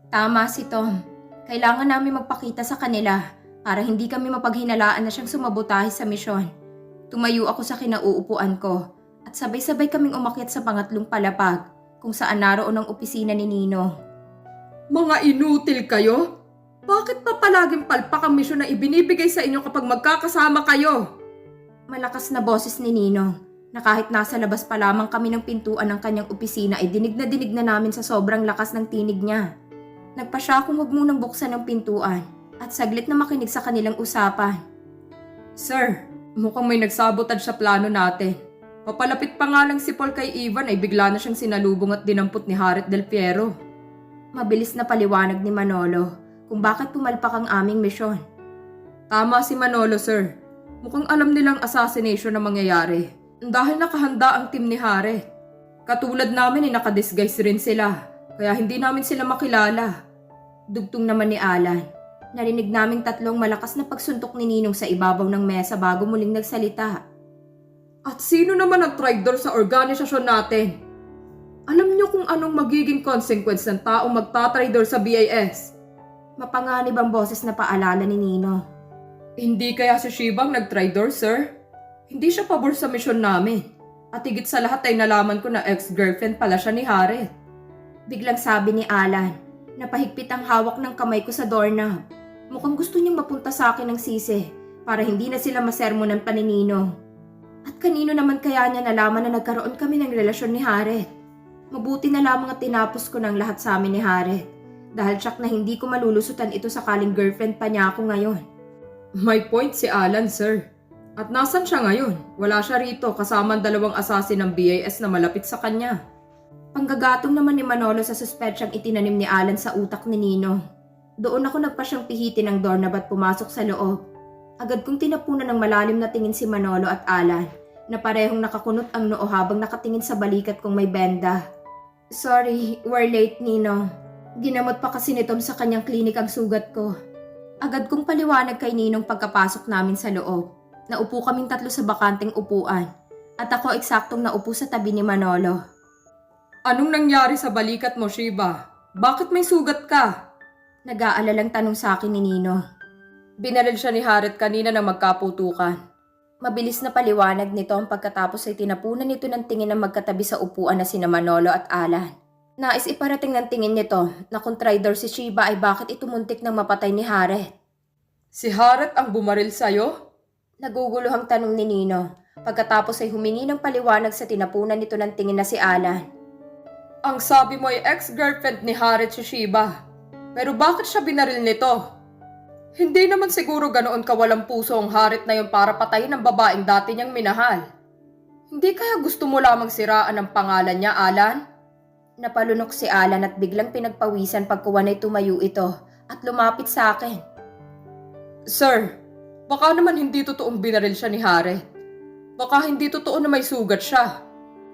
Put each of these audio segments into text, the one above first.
Tama si Tom. Kailangan namin magpakita sa kanila para hindi kami mapaghinalaan na siyang sumabotahe sa misyon. Tumayo ako sa kinauupuan ko at sabay-sabay kaming umakyat sa pangatlong palapag kung saan naroon ang opisina ni Nino. Mga inutil kayo? Bakit pa palaging palpak ang misyon na ibinibigay sa inyo kapag magkakasama kayo? Malakas na boses ni Nino na kahit nasa labas pa lamang kami ng pintuan ng kanyang opisina ay dinig na namin sa sobrang lakas ng tinig niya. Nagpa siya kung huwag munang buksan ng pintuan at saglit na makinig sa kanilang usapan. Sir, mukhang may nagsabotage sa plano natin. Papalapit pa nga lang si Paul kay Ivan ay bigla na siyang sinalubong at dinampot ni Haret Del Piero. Mabilis na paliwanag ni Manolo kung bakit pumalpak ang aming misyon. Tama si Manolo, sir. Mukhang alam nilang assassination na mangyayari dahil nakahanda ang team ni Haret. Katulad namin ay nakadisguise rin sila kaya hindi namin sila makilala. Dugtong naman ni Alan. Narinig naming tatlong malakas na pagsuntok ni Ninong sa ibabaw ng mesa bago muling nagsalita. At sino naman ang traitor sa organisasyon natin? Alam niyo kung anong magiging consequence ng taong magtatraidor sa BIS? Mapanganib ang boses na paalala ni Nino. Hindi kaya si Shibang nag-traidor, sir? Hindi siya pabor sa misyon namin. At higit sa lahat ay nalaman ko na ex-girlfriend pala siya ni Haret. Biglang sabi ni Alan, napahigpit ang hawak ng kamay ko sa doorknob. Mukhang gusto niyang mapunta sa akin ng sisi para hindi na sila masermonan pa ni Nino. At kanino naman kaya niya nalaman na nagkaroon kami ng relasyon ni Haret? Mabuti na lamang at tinapos ko ng lahat sa amin ni Haret dahil tsak na hindi ko malulusutan ito sakaling girlfriend pa niya ako ngayon. May point si Alan, sir. At nasan siya ngayon? Wala siya rito kasama ang dalawang assassin ng BIS na malapit sa kanya. Panggagatong naman ni Manolo sa suspetsyang itinanim ni Alan sa utak ni Nino. Doon ako nagpasyang pihitin ng doorknob at pumasok sa loob. Agad kong tinapunan ng malalim na tingin si Manolo at Alan na parehong nakakunot ang noo habang nakatingin sa balikat kong may benda. Sorry, we're late, Nino. Ginamot pa kasi ni Tom sa kanyang klinik ang sugat ko. Agad kong paliwanag kay Ninong pagkapasok namin sa loob. Naupo kaming tatlo sa bakanteng upuan at ako eksaktong naupo sa tabi ni Manolo. Anong nangyari sa balikat mo, Shiba? Bakit may sugat ka? Nag-aalalang tanong sa akin ni Nino. Binaril siya ni Haret kanina na magkaputukan. Mabilis na paliwanag nito ang pagkatapos ay tinapunan nito ng tingin na magkatabi sa upuan na sina Manolo at Alan. Nais iparating ng tingin nito na kung traitor si Shiba ay bakit ito muntik nang mapatay ni Haret. Si Haret ang bumaril sa'yo? Naguguluhang tanong ni Nino pagkatapos ay humingi ng paliwanag sa tinapunan nito ng tingin na si Alan. Ang sabi mo ay ex-girlfriend ni Haret si Shiba. Pero bakit siya binaril nito? Hindi naman siguro ganoon kawalang puso ang Haret na yon para patayin ang babaeng dati niyang minahal. Hindi kaya gusto mo lamang siraan ang pangalan niya, Alan? Napalunok si Alan at biglang pinagpawisan pagkuwanay tumayo ito at lumapit sa akin. Sir, baka naman hindi totoong binaril siya ni Haret. Baka hindi totoo na may sugat siya.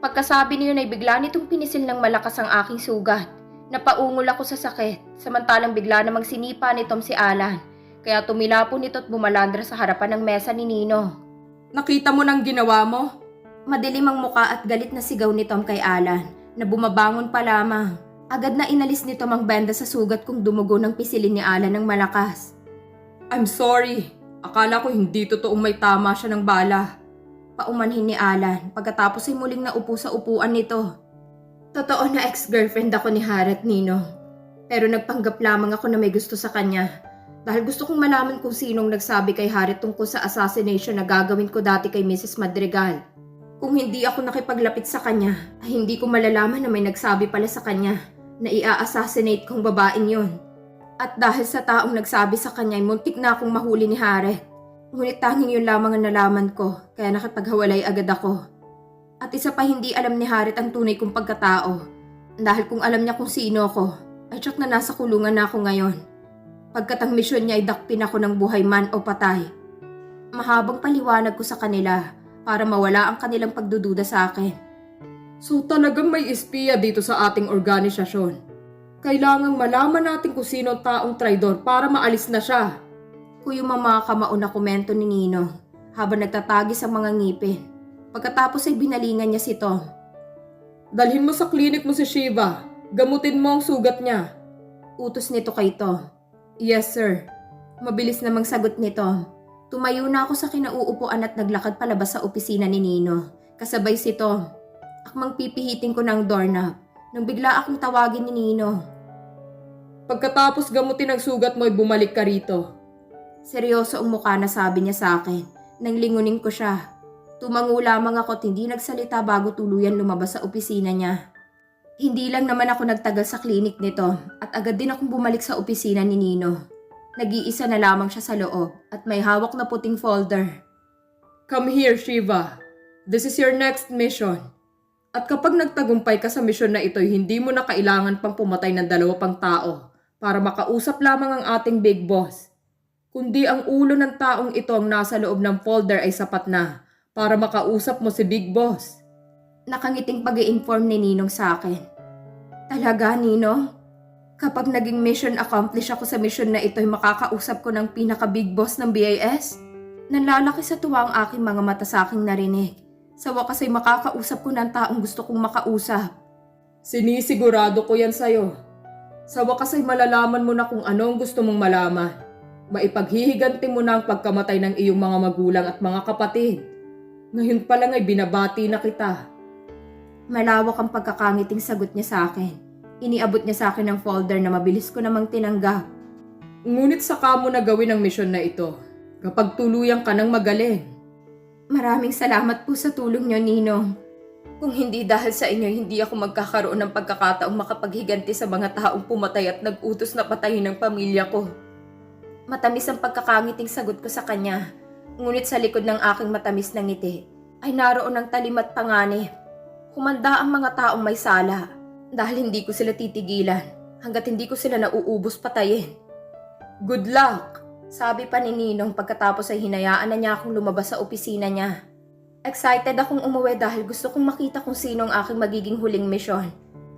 Pagkasabi niyon ay bigla nitong pinisil ng malakas ang aking sugat. Napaungol ako sa sakit, samantalang bigla namang sinipa ni Tom si Alan. Kaya tumilapo nito at bumalandra sa harapan ng mesa ni Nino. Nakita mo nang ginawa mo? Madilim ang muka at galit na sigaw ni Tom kay Alan na bumabangon pa lamang. Agad na inalis ni Tom ang benda sa sugat kung dumugo ng pisilin ni Alan ng malakas. I'm sorry. Akala ko hindi totoong may tama siya ng bala. Paumanhin ni Alan pagkatapos ay muling naupo sa upuan nito. Totoo na ex-girlfriend ako ni Haret, Nino. Pero nagpanggap lamang ako na may gusto sa kanya. Dahil gusto kong malaman kung sinong nagsabi kay Haret tungkol sa assassination na gagawin ko dati kay Mrs. Madrigal. Kung hindi ako nakipaglapit sa kanya, ay hindi ko malalaman na may nagsabi pala sa kanya na ia-assassinate kong babaeng yon. At dahil sa taong nagsabi sa kanya ay muntik na akong mahuli ni Haret. Ngunit tanging yun lamang ang nalaman ko kaya nakipaghawalay agad ako. At isa pa hindi alam ni Haret ang tunay kong pagkatao. Dahil kung alam niya kung sino ako, ay tsak na nasa kulungan na ako ngayon. Pagkat ang misyon niya ay dakpin ako ng buhay man o patay. Mahabang paliwanag ko sa kanila para mawala ang kanilang pagdududa sa akin. So talagang may espiya dito sa ating organisasyon. Kailangang malaman natin kung sino ang taong traidor para maalis na siya. Kuyong mga kamaon na komento ni Nino habang nagtatagi sa mga ngipin. Pagkatapos ay binalingan niya si Tom. Dalhin mo sa klinik mo si Shiva. Gamutin mo ang sugat niya. Utos nito kay Tom. Yes, sir. Mabilis namang sagot nito. Tumayo na ako sa kinauupuan at naglakad palabas sa opisina ni Nino. Kasabay si Tom. Akmang pipihitin ko ng doorknob nang bigla akong tawagin ni Nino. Pagkatapos gamutin ang sugat mo ay bumalik ka rito. Seryoso ang mukha na sabi niya sa akin nang lingunin ko siya. Tumango lamang ako at hindi nagsalita bago tuluyan lumabas sa opisina niya. Hindi lang naman ako nagtagal sa klinik nito at agad din akong bumalik sa opisina ni Nino. Nag-iisa na lamang siya sa loob at may hawak na puting folder. Come here, Shiva. This is your next mission. At kapag nagtagumpay ka sa misyon na ito'y hindi mo na kailangan pang pumatay ng 2 pang tao para makausap lamang ang ating big boss. Kundi ang ulo ng taong ito ang nasa loob ng folder ay sapat na para makausap mo si big boss. Nakangiting pag-i-inform ni Ninong sa akin. Talaga, Ninong? Kapag naging mission accomplished ako sa mission na ito'y makakausap ko ng pinaka-big boss ng BIS? Nanlalaki sa tuwa ang aking mga mata sa aking narinig. Sa wakas ay makakausap ko ng taong gusto kong makausap. Sinisigurado ko yan sa'yo. Sa wakas ay malalaman mo na kung ano ang gusto mong malaman. Maipaghihiganti mo na ang pagkamatay ng iyong mga magulang at mga kapatid. Ngayon pa lang ay binabati na kita. Malawak ang pagkakangiting sagot niya sa akin. Iniabot niya sa akin ang folder na mabilis ko namang tinanggap. Ngunit saka mo na gawin ang misyon na ito kapag tuluyan ka ng magaling. Maraming salamat po sa tulong niyo, Ninong. Kung hindi dahil sa inyo, hindi ako magkakaroon ng pagkakataong makapaghiganti sa mga taong pumatay at nag-utos na patayin ng pamilya ko. Matamis ang pagkakangiting sagot ko sa kanya. Ngunit sa likod ng aking matamis na ngiti ay naroon ang talim at panganib. Humanda ang mga taong may sala dahil hindi ko sila titigilan hanggat hindi ko sila nauubos patayin. Good luck! Sabi pa ni Ninong pagkatapos ay hinayaan na niya akong lumabas sa opisina niya. Excited akong umuwi dahil gusto kong makita kung sino ang aking magiging huling misyon.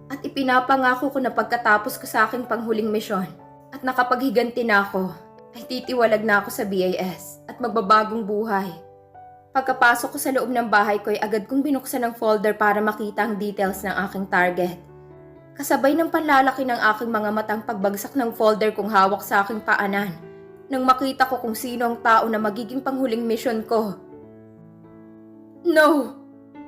At ipinapangako ko na pagkatapos ko sa aking panghuling misyon at nakapaghiganti na ako, ay titiwalag na ako sa BIS at magbabagong buhay. Pagkapasok ko sa loob ng bahay ko ay agad kong binuksan ang folder para makita ang details ng aking target. Kasabay ng panlalaki ng aking mga matang pagbagsak ng folder kong hawak sa aking paanan nang makita ko kung sino ang tao na magiging panghuling mission ko. No!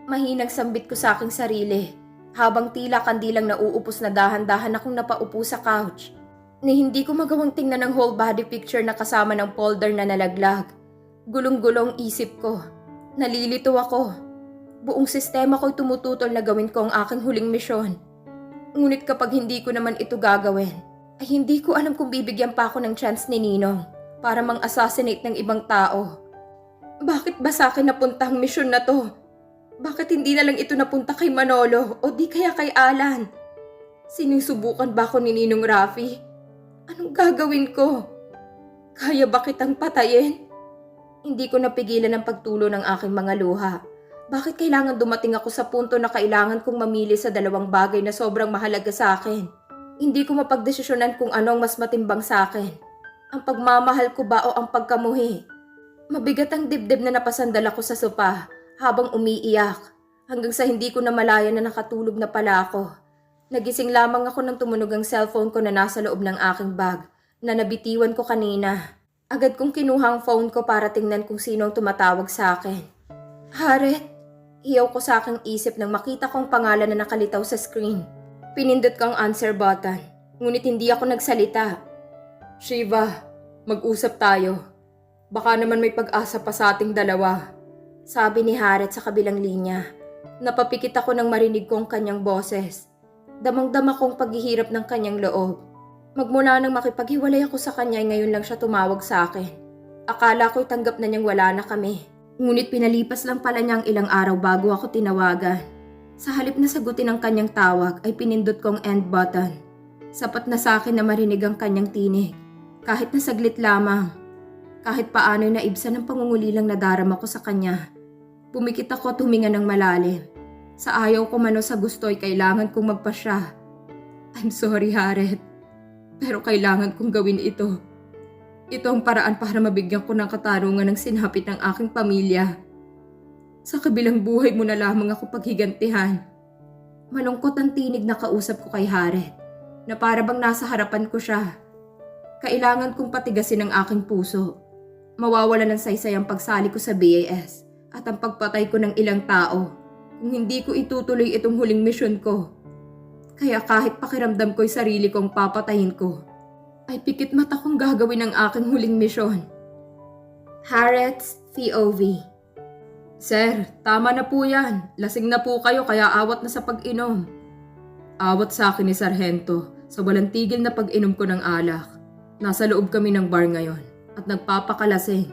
Mahinang sambit ko sa aking sarili habang tila kandilang nauupos na dahan-dahan akong napaupo sa couch. Ni hindi ko magawang tingnan ang whole body picture na kasama ng folder na nalaglag. Gulong-gulong isip ko. Nalilito ako. Buong sistema ko'y tumututol na gawin ko ang aking huling misyon. Ngunit kapag hindi ko naman ito gagawin, ay hindi ko alam kung bibigyan pa ako ng chance ni Ninong para mang-assassinate ng ibang tao. Bakit ba sa akin napunta ang misyon na to? Bakit hindi na lang ito napunta kay Manolo o di kaya kay Alan? Sinusubukan ba ako ni Ninong Rafi? Anong gagawin ko? Kaya ba kitang patayin? Hindi ko napigilan ang pagtulo ng aking mga luha. Bakit kailangan dumating ako sa punto na kailangan kong mamili sa 2 bagay na sobrang mahalaga sa akin? Hindi ko mapagdesisyonan kung anong mas matimbang sa akin. Ang pagmamahal ko ba o ang pagkamuhi? Mabigat ang dibdib na napasandal ako sa sopa habang umiiyak hanggang sa hindi ko na malaya na nakatulog na pala ako. Nagising lamang ako nang tumunog ang cellphone ko na nasa loob ng aking bag na nabitiwan ko kanina. Agad kong kinuha ang phone ko para tingnan kung sino ang tumatawag sa akin. Haret! Iyaw ko sa aking isip nang makita kong pangalan na nakalitaw sa screen. Pinindot ko ang answer button, ngunit hindi ako nagsalita. Shiva, mag-usap tayo. Baka naman may pag-asa pa sa ating dalawa. Sabi ni Haret sa kabilang linya. Napapikit ako nang marinig ko ang kanyang boses. Damang-dama kong paghihirap ng kanyang loob. Magmula nang makipaghiwalay ako sa kanya ay ngayon lang siya tumawag sa akin. Akala ko'y tanggap na niyang wala na kami. Ngunit pinalipas lang pala niya ang ilang araw bago ako tinawagan. Sa halip na sagutin ang kanyang tawag ay pinindot ko ang end button. Sapat na sa akin na marinig ang kanyang tinig. Kahit na saglit lamang. Kahit paano'y naibsan ang pangungulilang nadarama ko sa kanya. Pumikit ako at huminga ng malalim. Sa ayaw ko man o sa gusto ay kailangan kong magpasya. I'm sorry, Haret. Pero kailangan kong gawin ito. Ito ang paraan para mabigyan ko ng katarungan ng sinapit ng aking pamilya. Sa kabilang buhay mo na lamang ako paghigantihan. Malungkot ang tinig na kausap ko kay Haret. na para bang nasa harapan ko siya. Kailangan kong patigasin ang aking puso. Mawawala ng saysay ang pagsali ko sa BAS at ang pagpatay ko ng ilang tao kung hindi ko itutuloy itong huling misyon ko. Kaya kahit pakiramdam ko'y sarili kong papatayin ko, ay pikit mata kong gagawin ang aking huling misyon. Harriet's POV. Sir, tama na po yan. Lasing na po kayo kaya awat na sa pag-inom. Awat sa akin ni Sargento sa walang tigil na pag-inom ko ng alak. Nasa loob kami ng bar ngayon at nagpapakalasing.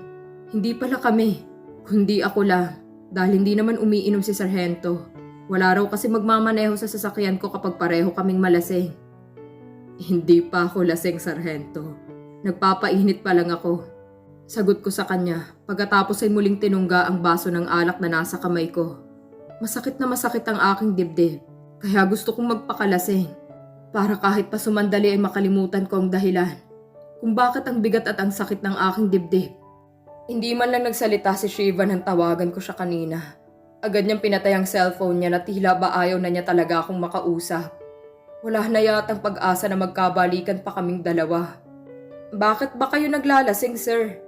Hindi pala kami, kundi ako lang dahil hindi naman umiinom si Sargento. Wala raw kasi magmamaneho sa sasakyan ko kapag pareho kaming malasing. Hindi pa ako lasing, Sargento. Nagpapainit pa lang ako. Sagot ko sa kanya pagkatapos ay muling tinungga ang baso ng alak na nasa kamay ko. Masakit na masakit ang aking dibdib, kaya gusto kong magpakalasing para kahit pa sumandali ay makalimutan ko ang dahilan kung bakit ang bigat at ang sakit ng aking dibdib. Hindi man lang nagsalita si Shiva nang tawagan ko siya kanina. Agad niyang pinatay ang cellphone niya na tila ba ayaw na niya talaga akong makausap. Wala na yatang pag-asa na magkabalikan pa kaming dalawa. Bakit ba kayo naglalasing, sir?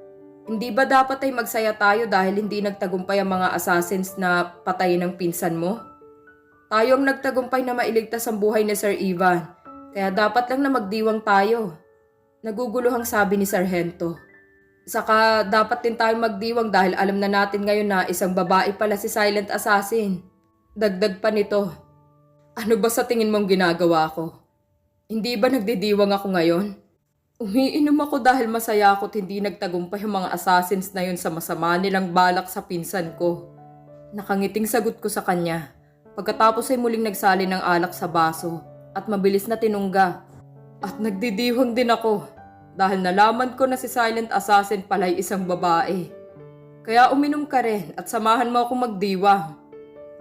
Hindi ba dapat ay magsaya tayo dahil hindi nagtagumpay ang mga assassins na patayin ng pinsan mo? Tayo ang nagtagumpay na mailigtas ang buhay ni Sir Ivan, kaya dapat lang na magdiwang tayo. Naguguluhang sabi ni Sargento. Saka dapat din tayo magdiwang dahil alam na natin ngayon na isang babae pala si Silent Assassin. Dagdag pa nito. Ano ba sa tingin mong ginagawa ko? Hindi ba nagdidiwang ako ngayon? Umiinom ako dahil masaya ako at hindi nagtagumpay ang mga assassins na yun sa masama nilang balak sa pinsan ko. Nakangiting sagot ko sa kanya. Pagkatapos ay muling nagsali ng alak sa baso at mabilis na tinungga. At nagdidiwang din ako dahil nalaman ko na si Silent Assassin pala'y isang babae. Kaya uminom ka rin at samahan mo akong magdiwang.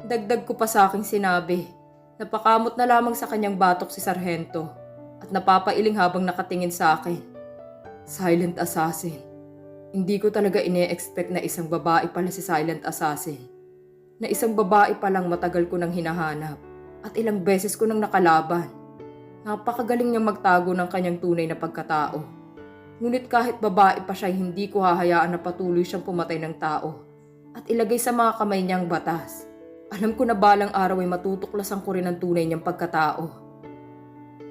Dagdag ko pa sa aking sinabi. Napakamot na lamang sa kanyang batok si Sargento at napapailing habang nakatingin sa akin. Silent Assassin. Hindi ko talaga ine-expect na isang babae pala si Silent Assassin. Na isang babae palang matagal ko nang hinahanap at ilang beses ko nang nakalaban. Napakagaling niya magtago ng kanyang tunay na pagkatao. Ngunit kahit babae pa siya, hindi ko hahayaan na patuloy siyang pumatay ng tao at ilagay sa mga kamay niyang batas. Alam ko na balang araw ay matutuklasan ko rin ang tunay niyang pagkatao.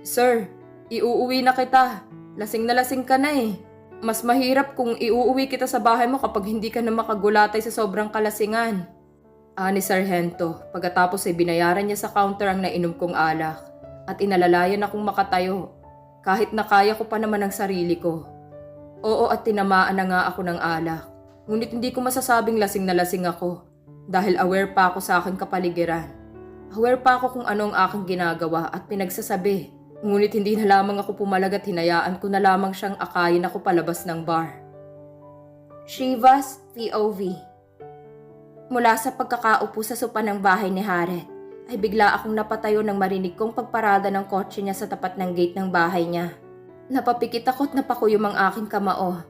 Sir, iuuwi na kita. Lasing na lasing ka na eh. Mas mahirap kung iuuwi kita sa bahay mo kapag hindi ka na makagulatay sa sobrang kalasingan. Ani Sargento, pagkatapos ay binayaran niya sa counter ang nainom kong alak at inalalayan akong makatayo kahit na kaya ko pa naman ang sarili ko. Oo, at tinamaan na nga ako ng alak. Ngunit hindi ko masasabing lasing na lasing ako dahil aware pa ako sa aking kapaligiran. Aware pa ako kung anong aking ginagawa at pinagsasabi. Ngunit hindi na lamang ako pumalag at hinayaan ko na lamang siyang akayin ako palabas ng bar. Shiva's POV. Mula sa pagkakaupo sa sopa ng bahay ni Harriet, ay bigla akong napatayo nang marinig kong pagparada ng kotse niya sa tapat ng gate ng bahay niya. Napapikit ako at napakuyom ang aking kamao.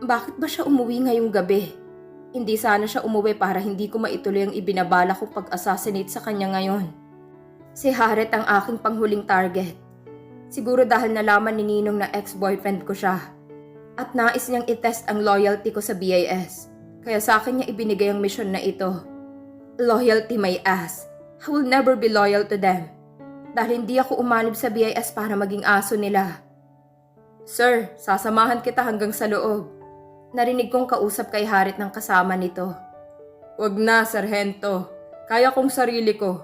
Bakit ba siya umuwi ngayong gabi? Hindi sana siya umuwi para hindi ko maituloy ang ibinabala kong pag-assassinate sa kanya ngayon. Si Harriet ang aking panghuling target. Siguro dahil nalaman ni Ninong na ex-boyfriend ko siya. At nais niyang itest ang loyalty ko sa BAS. Kaya sa akin niya ibinigay ang misyon na ito. Loyalty my ass. I will never be loyal to them. Dahil hindi ako umanib sa BIS para maging aso nila. Sir, sasamahan kita hanggang sa loob. Narinig kong kausap kay Harriet ng kasama nito. Wag na, Sargento. Kaya kong sarili ko.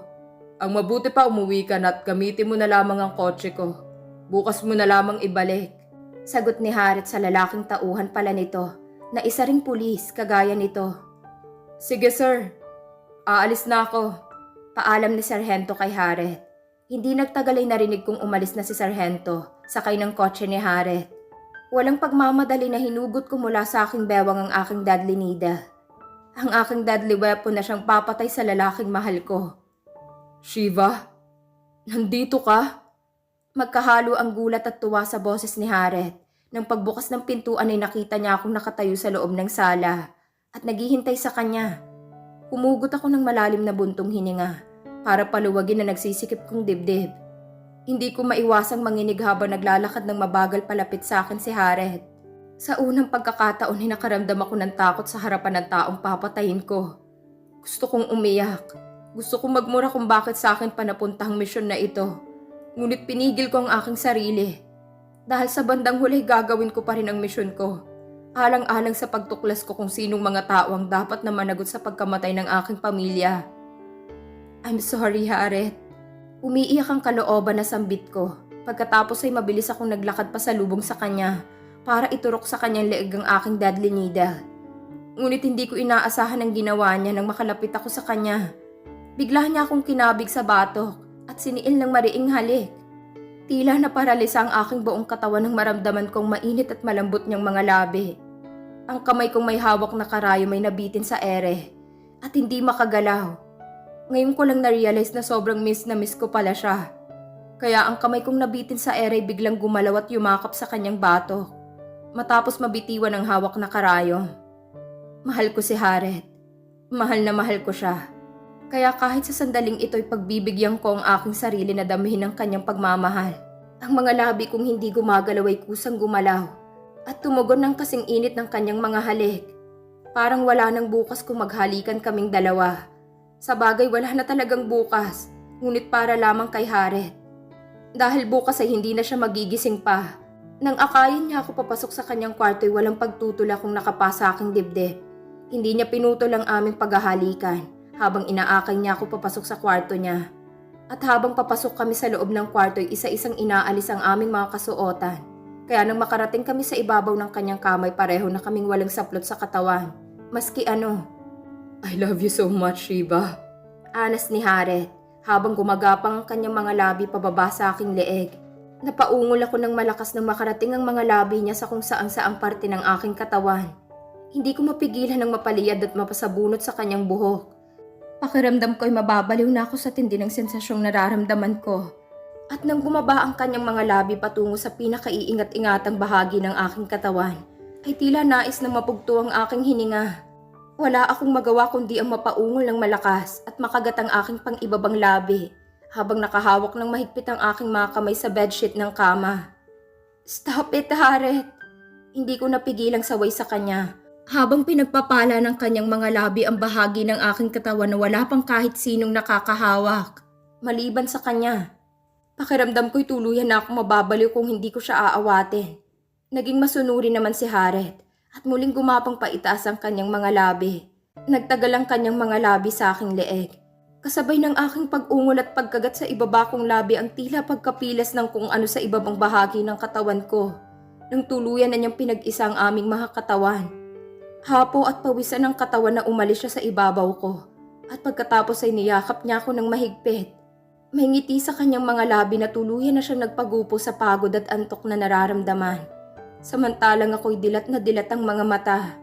Ang mabuti pa umuwi ka na at gamitin mo na lamang ang kotse ko. Bukas mo na lamang ibalik. Sagot ni Harriet sa lalaking tauhan pala nito na isa ring pulis kagaya nito. Sige sir, aalis na ako. Paalam ni Sargento kay Harriet. Hindi nagtagal ay narinig kong umalis na si Sargento sakay ng kotse ni Harriet. Walang pagmamadali na hinugot ko mula sa aking bewang ang aking deadly needle. Ang aking deadly weapon na siyang papatay sa lalaking mahal ko. Shiva, nandito ka? Magkahalo ang gulat at tuwa sa boses ni Harriet. Nang pagbukas ng pintuan ay nakita niya akong nakatayo sa loob ng sala at naghihintay sa kanya. Humugot ako ng malalim na buntong hininga para paluwagin na nagsisikip kong dibdib. Hindi ko maiwasang manginig habang naglalakad ng mabagal palapit sa akin si Jared. Sa unang pagkakataon ay nakaramdam ako ng takot sa harapan ng taong papatayin ko. Gusto kong umiyak. Gusto kong magmura kung bakit sa akin panapunta ang misyon na ito. Ngunit pinigil ko ang aking sarili. Dahil sa bandang huli gagawin ko pa rin ang misyon ko. Alang-alang sa pagtuklas ko kung sinong mga tao ang dapat na managot sa pagkamatay ng aking pamilya. I'm sorry, Jared. Umiiyak ang kalooban na sambit ko. Pagkatapos ay mabilis akong naglakad pa sa lubong sa kanya para iturok sa kanyang leeg ang aking deadly needle. Ngunit hindi ko inaasahan ang ginawa niya nang makalapit ako sa kanya. Bigla niya akong kinabig sa batok at siniil ng mariing halik. Tila naparalisa ang aking buong katawan nang maramdaman kong mainit at malambot niyang mga labi. Ang kamay kong may hawak na karayom ay nabitin sa ere at hindi makagalaw. Ngayon ko lang na-realize na sobrang miss na miss ko pala siya. Kaya ang kamay kong nabitin sa ere ay biglang gumalaw at yumakap sa kanyang batok. Matapos mabitiwan ang hawak na karayom. Mahal ko si Jared. Mahal na mahal ko siya. Kaya kahit sa sandaling ito ay pagbibigyan ko ang aking sarili na damihin ng kanyang pagmamahal. Ang mga labi kong hindi gumagalaw ay kusang gumalaw. At tumugon ng kasing init ng kanyang mga halik. Parang wala nang bukas kung maghalikan kaming dalawa. Sa bagay wala na talagang bukas, ngunit para lamang kay Jared. Dahil bukas ay hindi na siya magigising pa. Nang akayin niya ako papasok sa kanyang kwarto ay walang pagtutula kung nakapasa aking dibdib. Hindi niya pinutol ang aming paghahalikan habang inaakay niya ako papasok sa kwarto niya. At habang papasok kami sa loob ng kwarto ay isa-isang inaalis ang aming mga kasuotan. Kaya nang makarating kami sa ibabaw ng kanyang kamay pareho na kaming walang saplot sa katawan. Maski ano. I love you so much, Shiba. Anas ni Jared habang gumagapang ang kanyang mga labi pababa sa aking leeg. Napaungol ako ng malakas nang makarating ang mga labi niya sa kung saan-saang parte ng aking katawan. Hindi ko mapigilan ng mapaliyad at mapasabunot sa kanyang buhok. Pakiramdam ko ay mababaliw na ako sa tindi ng sensasyong nararamdaman ko. At nang bumaba ang kanyang mga labi patungo sa pinakaiingat-ingatang bahagi ng aking katawan, ay tila nais na mapugto ang aking hininga. Wala akong magawa kundi ang mapaungol ng malakas at makagat ang aking pang-ibabang labi habang nakahawak ng mahigpit ang aking mga kamay sa bedsheet ng kama. Stop it, Jared! Hindi ko napigilang saway sa kanya habang pinagpapala ng kanyang mga labi ang bahagi ng aking katawan na wala pang kahit sinong nakakahawak. Maliban sa kanya. Pakiramdam ko'y tuluyan na akong mababaliw kung hindi ko siya aawatin. Naging masunuri naman si Jared. At muling gumapang paitaas ang kanyang mga labi. Nagtagal ang kanyang mga labi sa aking leeg. Kasabay ng aking pag-ungol at pagkagat sa ibaba kong labi ang tila pagkapilas ng kung ano sa ibabang bahagi ng katawan ko. Nang tuluyan na niyang pinag-isa ang aming mga katawan. Hapo at pawisan ng katawan na umalis siya sa ibabaw ko. At pagkatapos ay niyakap niya ako ng mahigpit. May ngiti sa kanyang mga labi na tuluyan na siya nagpagupo sa pagod at antok na nararamdaman. Samantalang ako'y dilat na dilat ang mga mata.